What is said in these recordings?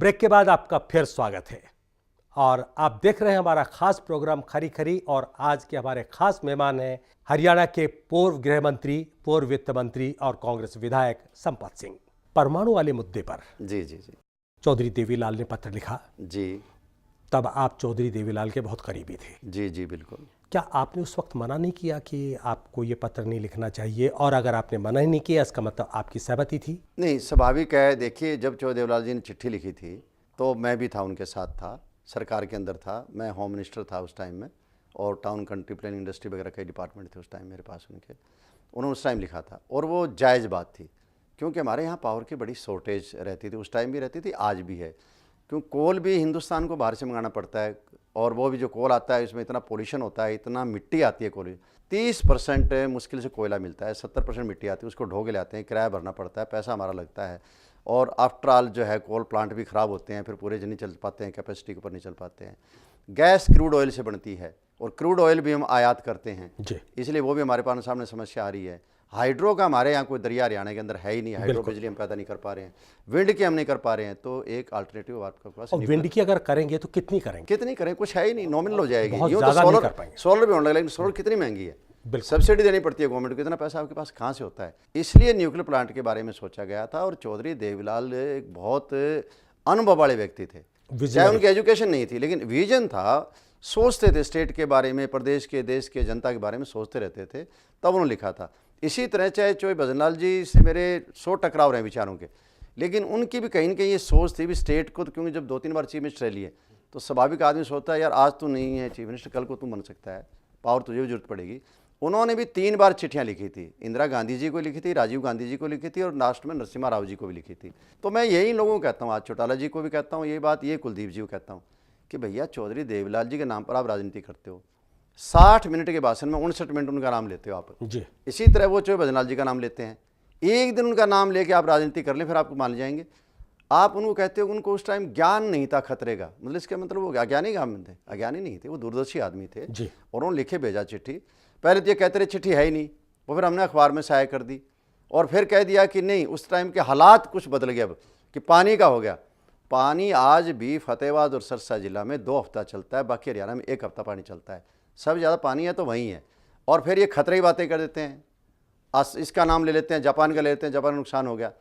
Break के बाद आपका फिर स्वागत है और आप देख रहे हैं हमारा खास प्रोग्राम खरी खरी। और आज के हमारे खास मेहमान हैं हरियाणा के पूर्व गृह मंत्री, पूर्व वित्त मंत्री और कांग्रेस विधायक संपत सिंह। परमाणु वाले मुद्दे पर जी जी जी चौधरी देवीलाल ने पत्र लिखा जी। तब आप चौधरी देवीलाल के बहुत करीबी थे। जी जी बिल्कुल। क्या आपने उस वक्त मना नहीं किया कि आपको ये पत्र नहीं लिखना चाहिए? और अगर आपने मना ही नहीं किया इसका मतलब आपकी सहमति थी? नहीं, स्वाभाविक है। देखिए, जब चौधरी देवीलाल जी ने चिट्ठी लिखी थी तो मैं भी था, उनके साथ था, सरकार के अंदर था। मैं होम मिनिस्टर था उस टाइम में और टाउन कंट्री प्लानिंग इंडस्ट्री वगैरह कई डिपार्टमेंट थे उस टाइम मेरे पास उनके। उन्होंने उस टाइम लिखा था और वो जायज़ बात थी, क्योंकि हमारे यहाँ पावर की बड़ी शॉर्टेज रहती थी, उस टाइम भी रहती थी, आज भी है। क्योंकि कोल भी हिंदुस्तान को बाहर से मंगाना पड़ता है और वो भी जो कोल आता है उसमें इतना पोल्यूशन होता है, इतना मिट्टी आती है। कोल 30% मुश्किल से कोयला मिलता है, 70% मिट्टी आती है, उसको ढो के लाते हैं, किराया भरना पड़ता है, पैसा हमारा लगता है। और आफ्टर ऑल जो है कोल प्लांट भी ख़राब होते हैं, फिर पूरे दिन नहीं चल पाते हैं, कैपेसिटी के ऊपर नहीं चल पाते हैं। गैस क्रूड ऑयल से बनती है और क्रूड ऑयल भी हम आयात करते हैं, इसलिए वो भी हमारे पास सामने समस्या आ रही है। हाइड्रो का हमारे यहाँ कोई दरिया हरियाणा के अंदर है ही नहीं, हाइड्रो बिजली हम पैदा नहीं कर पा रहे हैं, विंड की हम नहीं कर पा रहे हैं। तो एक अल्टरनेटिव आपके पास। और विंड की अगर करेंगे तो कितनी करेंगे? कितनी करें, कुछ है ही नहीं, नॉमिनल हो जाएगी। बहुत यूँ तो ज़्यादा नहीं कर पाएंगे। सोलर भी होने लगे, लेकिन सोलर कितनी महंगी है, सब्सिडी देनी पड़ती है गवर्नमेंट को, इतना पैसा आपके पास कहाँ से होता है। इसलिए न्यूक्लियर प्लांट के बारे में सोचा गया था। और चौधरी देवीलाल एक बहुत अनुभव वाले व्यक्ति थे, चाहे उनकी एजुकेशन नहीं थी, लेकिन विजन था, सोचते थे स्टेट के बारे में, प्रदेश के, देश के, जनता के बारे में सोचते रहते थे, तब उन्होंने लिखा था। इसी तरह चाहे चौधरी भजनलाल जी से मेरे 100 टकराव रहे विचारों के, लेकिन उनकी भी कहीं ना कहीं ये सोच थी भी स्टेट को, क्योंकि जब 2-3 बार चीफ मिनिस्टर रह लिए तो स्वाभाविक आदमी सोचता है यार आज तो नहीं है चीफ मिनिस्टर, कल को तुम बन सकता है, पावर तुझे भी जरूरत पड़ेगी। उन्होंने भी 3 बार चिट्ठियां लिखी थी, इंदिरा गांधी जी को लिखी थी, राजीव गांधी जी को लिखी थी और लास्ट में नरसिम्हा राव जी को भी लिखी थी। तो मैं यही लोगों को कहता हूँ, आज चौटाला जी को भी कहता हूँ ये बात, ये कुलदीप जी को कहता हूँ कि भैया चौधरी देवीलाल जी के नाम पर आप राजनीति करते हो। 60 मिनट के भाषण में 59 मिनट उनका नाम लेते हो आप जी। इसी तरह वो चौधरी भजनलाल जी का नाम लेते हैं, एक दिन उनका नाम लेके आप राजनीति कर लें फिर आपको मान जाएंगे। आप उनको कहते हो उनको उस टाइम ज्ञान नहीं था खतरे का, मतलब इसका मतलब वो अज्ञानी काम थे, अज्ञानी नहीं थे, वो दूरदर्शी आदमी थे जी। और उन्होंने लिखे भेजा चिट्ठी, पहले तो ये कहते रहे चिट्ठी है ही नहीं, वो फिर हमने अखबार में शाया कर दी और फिर कह दिया कि नहीं, उस टाइम के हालात कुछ बदल गए अब कि पानी का हो गया। पानी आज भी फतेहाबाद और सरसा जिला में 2 हफ्ता चलता है, बाकी हरियाणा में 1 हफ्ता पानी चलता है। सब ज़्यादा पानी है तो वहीं है। और फिर ये खतरे की बातें कर देते हैं, इसका नाम ले लेते हैं, जापान का ले लेते हैं, जापान का नुकसान हो गया।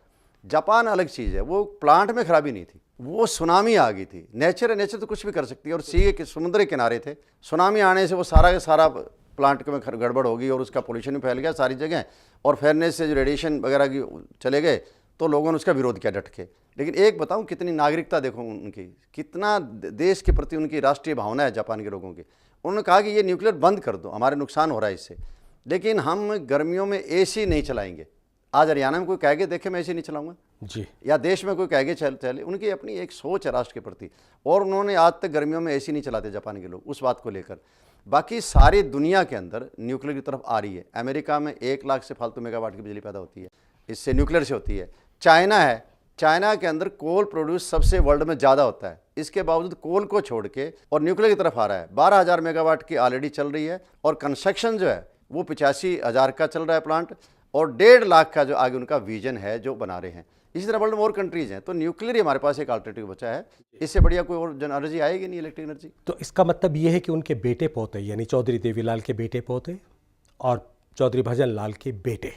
जापान अलग चीज़ है, वो प्लांट में खराबी नहीं थी, वो सुनामी आ गई थी। नेचर है, नेचर तो कुछ भी कर सकती है। और सी के समुद्र के किनारे थे, सुनामी आने से वो सारा का सारा प्लांट में गड़बड़ हो गई और उसका पोल्यूशन भी फैल गया सारी जगह, और फैलने से जो रेडिएशन वगैरह की चले गए तो लोगों ने उसका विरोध किया डट के। लेकिन एक बताऊं, कितनी नागरिकता देखो उनकी, कितना देश के प्रति उनकी राष्ट्रीय भावना है जापान के लोगों की। उन्होंने कहा कि ये न्यूक्लियर बंद कर दो, हमारे नुकसान हो रहा है इससे, लेकिन हम गर्मियों में एसी नहीं चलाएंगे। आज हरियाणा में कोई कह के देखे मैं एसी नहीं चलाऊंगा जी, या देश में कोई कह के चले, उनकी अपनी एक सोच है राष्ट्र के प्रति। और उन्होंने आज तक गर्मियों में एसी नहीं चलाते जापान के लोग, उस बात को लेकर। बाकी सारी दुनिया के अंदर न्यूक्लियर की तरफ आ रही है। अमेरिका में 1 लाख से फालतू मेगावाट की बिजली पैदा होती है, इससे न्यूक्लियर से होती है। चाइना है, चाइना के अंदर कोल प्रोड्यूस सबसे वर्ल्ड में ज़्यादा होता है, इसके बावजूद कोल को छोड़ के और न्यूक्लियर की तरफ आ रहा है। 12,000 मेगावाट की ऑलरेडी चल रही है और कंस्ट्रक्शन जो है वो 85,000 का चल रहा है प्लांट, और 1.5 लाख का जो आगे उनका विजन है जो बना रहे हैं। इसी तरह वर्ल्ड में और कंट्रीज हैं। तो न्यूक्लियर ही हमारे पास एक अल्टरनेटिव बचा है, इससे बढ़िया कोई और जन एनर्जी आएगी नहीं, इलेक्ट्रिक एनर्जी। तो इसका मतलब ये है कि उनके बेटे पोते, यानी चौधरी देवीलाल के बेटे पोते और चौधरी भजनलाल के बेटे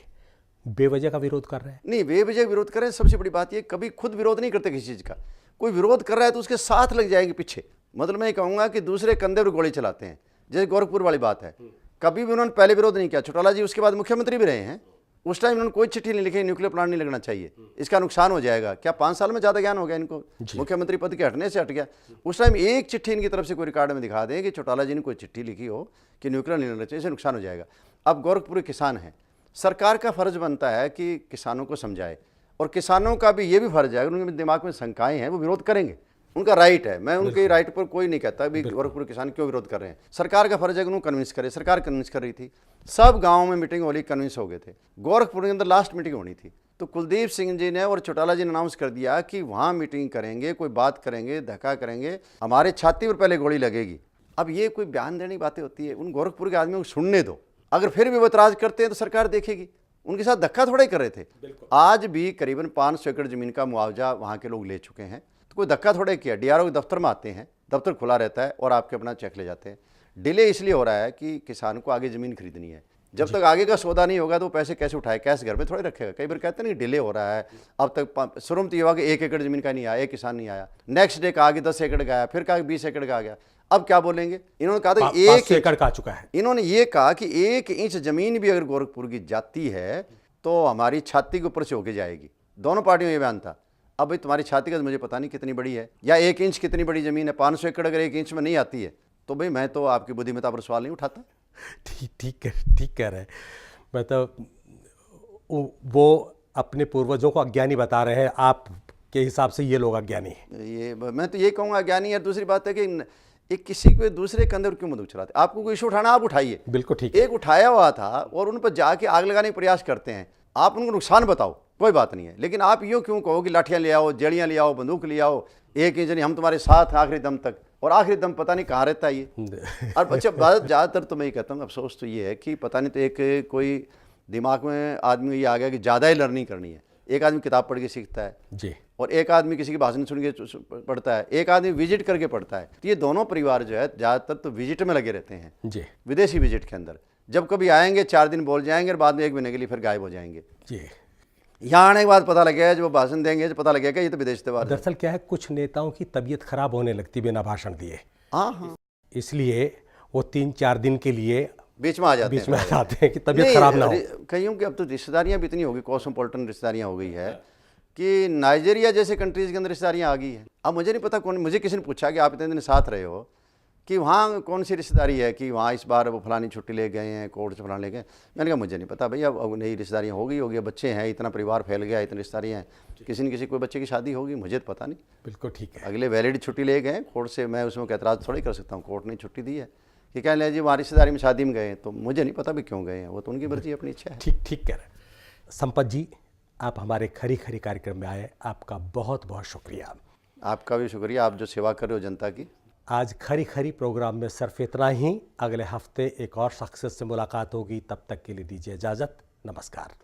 बेवजह का विरोध कर रहे हैं? नहीं, बेवजह विरोध कर रहे हैं। सबसे बड़ी बात ये, कभी खुद विरोध नहीं करते किसी चीज़ का। कोई विरोध कर रहा है तो उसके साथ लग जाएंगे पीछे। मतलब मैं ये कहूँगा कि दूसरे कंधे पर गोली चलाते हैं, जैसे गोरखपुर वाली बात है। कभी भी उन्होंने पहले विरोध नहीं किया। चौटाला जी उसके बाद मुख्यमंत्री भी रहे हैं, उस टाइम उन्होंने कोई चिट्ठी नहीं लिखी न्यूक्लियर प्लांट नहीं लगना चाहिए, इसका नुकसान हो जाएगा। क्या 5 साल में ज़्यादा ज्ञान हो गया इनको, मुख्यमंत्री पद के हटने से हट गया। उस टाइम एक चिट्ठी इनकी तरफ से कोई रिकॉर्ड में दिखा दें कि चौटाला जी ने कोई चिट्ठी लिखी हो कि न्यूक्लियर नहीं लगना चाहिए, इससे नुकसान हो जाएगा। अब गोरखपुर के किसान हैं, सरकार का फर्ज बनता है कि किसानों को समझाए, और किसानों का भी ये भी फर्ज है, उनके दिमाग में शंकाएं हैं, वो विरोध करेंगे, उनका राइट है। मैं उनके राइट पर कोई नहीं कहता भी गोरखपुर किसान क्यों विरोध कर रहे हैं। सरकार का फर्ज है कि उन्होंने कन्विंस करे, सरकार कन्विंस कर रही थी, सब गाँव में मीटिंग हो रही, कन्विंस हो गए थे। गोरखपुर के अंदर लास्ट मीटिंग होनी थी तो कुलदीप सिंह जी ने और चौटाला जी ने अनाउंस कर दिया कि वहाँ मीटिंग करेंगे, कोई बात करेंगे, धक्का करेंगे, हमारे छाती पर पहले गोली लगेगी। अब ये कोई बयान देने की बातें होती है? उन गोरखपुर के आदमियों को सुनने दो, अगर फिर भी वो इतराज करते हैं तो सरकार देखेगी। उनके साथ धक्का थोड़ा ही कर रहे थे। आज भी करीबन 500 एकड़ जमीन का मुआवजा वहाँ के लोग ले चुके हैं। तो कोई धक्का थोड़े किया, डीआरओ के दफ्तर में आते हैं, दफ्तर खुला रहता है और आपके अपना चेक ले जाते हैं। डिले इसलिए हो रहा है कि किसान को आगे ज़मीन खरीदनी है, जब तक आगे का सौदा नहीं होगा तो पैसे कैसे उठाए, कैश घर में थोड़े रखेगा। कई बार कहते हैं ना कि डिले हो रहा है, अब तक शुरू में तो ये हुआ कि 1 एकड़ ज़मीन का नहीं आया, एक किसान नहीं आया, नेक्स्ट डे कहा कि 10 एकड़ का आया, फिर कहा कि 20 एकड़ का आ गया। अब क्या बोलेंगे, इन्होंने कहा था कि 1 एकड़ का आ चुका है। इन्होंने ये कहा कि 1 इंच ज़मीन भी अगर गोरखपुर की जाती है तो हमारी छाती के ऊपर से होके जाएगी। दोनों पार्टियों में ये बयान था। अब भाई तुम्हारी छाती का तो मुझे पता नहीं कितनी बड़ी है, या 1 इंच कितनी बड़ी ज़मीन है। 500 एकड़ अगर 1 इंच में नहीं आती है तो भाई मैं तो आपकी बुद्धिमत्ता पर सवाल नहीं उठाता। ठीक कह रहे हैं। मतलब वो अपने पूर्वजों को अज्ञानी बता रहे हैं, आप के हिसाब से ये लोग अज्ञानी हैं। ये मैं तो ये कहूँगा अज्ञानी है। दूसरी बात है कि एक किसी को दूसरे के अंदर क्यों मत उछलाते। आपको कोई इशू उठाना, आप उठाइए। बिल्कुल ठीक। एक उठाया हुआ था और उन पर जाके आग लगाने का प्रयास करते हैं, आप उनको नुकसान बताओ, कोई बात नहीं है, लेकिन आप यूँ क्यों कहो कि लाठियाँ ले आओ, जड़ियाँ ले आओ, बंदूक ले आओ, 1 इंच नहीं हम तुम्हारे साथ आखिरी दम तक, और आखिरी दम पता नहीं कहाँ रहता है ये। और अच्छा, ज़्यादातर तो मैं ये कहता हूँ, अफसोस तो ये है कि पता नहीं तो एक कोई दिमाग में आदमी ये आ गया कि ज़्यादा ही लर्निंग करनी है। एक आदमी किताब पढ़ के सीखता है जी, और एक आदमी किसी की भाषण सुन के पढ़ता है, एक आदमी विजिट करके पढ़ता है। तो ये दोनों परिवार जो है ज़्यादातर तो विजिट में लगे रहते हैं जी, विदेशी विजिट के अंदर। जब कभी आएंगे 4 दिन बोल जाएंगे और बाद में 1 महीने के लिए फिर गायब हो जाएंगे जी। यहाँ आने के बाद पता लगेगा, जब वो भाषण देंगे तो पता लगेगा ये तो विदेश से बाहर। दरअसल क्या है, कुछ नेताओं की तबीयत खराब होने लगती बिना भाषण दिए। हाँ, इसलिए वो 3-4 दिन के लिए बीच में आ जाते हैं कि तबीयत खराब ना हो। कहीं कि अब तो रिश्तेदारियाँ भी इतनी हो गई, कॉस्मोपॉलिटन रिश्तेदारियाँ हो गई है कि नाइजीरिया जैसे कंट्रीज़ के अंदर रिश्तेदारियाँ आ गई है। अब मुझे नहीं पता कौन, मुझे किसी ने पूछा कि आप इतने दिन साथ रहे हो कि वहाँ कौन सी रिश्तेदारी है कि वहाँ इस बार वो फलानी छुट्टी ले गए हैं, कोर्ट से फलाना ले गए। मैंने कहा मुझे नहीं पता भैया, अब नई रिश्तेदारियाँ हो गई होगी, बच्चे हैं, इतना परिवार फैल गया, इतनी रिश्तेदारियाँ हैं, किसी न किसी कोई बच्चे की शादी होगी, मुझे तो पता नहीं। बिल्कुल ठीक है। अगले वैलिड छुट्टी ले गए कोर्ट से, मैं उसमें एतराज़ थोड़ी कर सकता हूँ। कोर्ट ने छुट्टी दी है कि कह लें जी वहाँ रिश्तेदारी में शादी में गए, तो मुझे नहीं पता भी क्यों गए हैं, वो तो उनकी मर्जी, अपनी इच्छा है। ठीक कह रहे हैं। संपत जी, आप हमारे खरी खरी कार्यक्रम में आए, आपका बहुत बहुत शुक्रिया। आपका भी शुक्रिया, आप जो सेवा कर रहे हो जनता की। आज खरी खरी प्रोग्राम में सिर्फ इतना ही। अगले हफ्ते एक और शख्सियत से मुलाकात होगी, तब तक के लिए दीजिए इजाज़त। नमस्कार।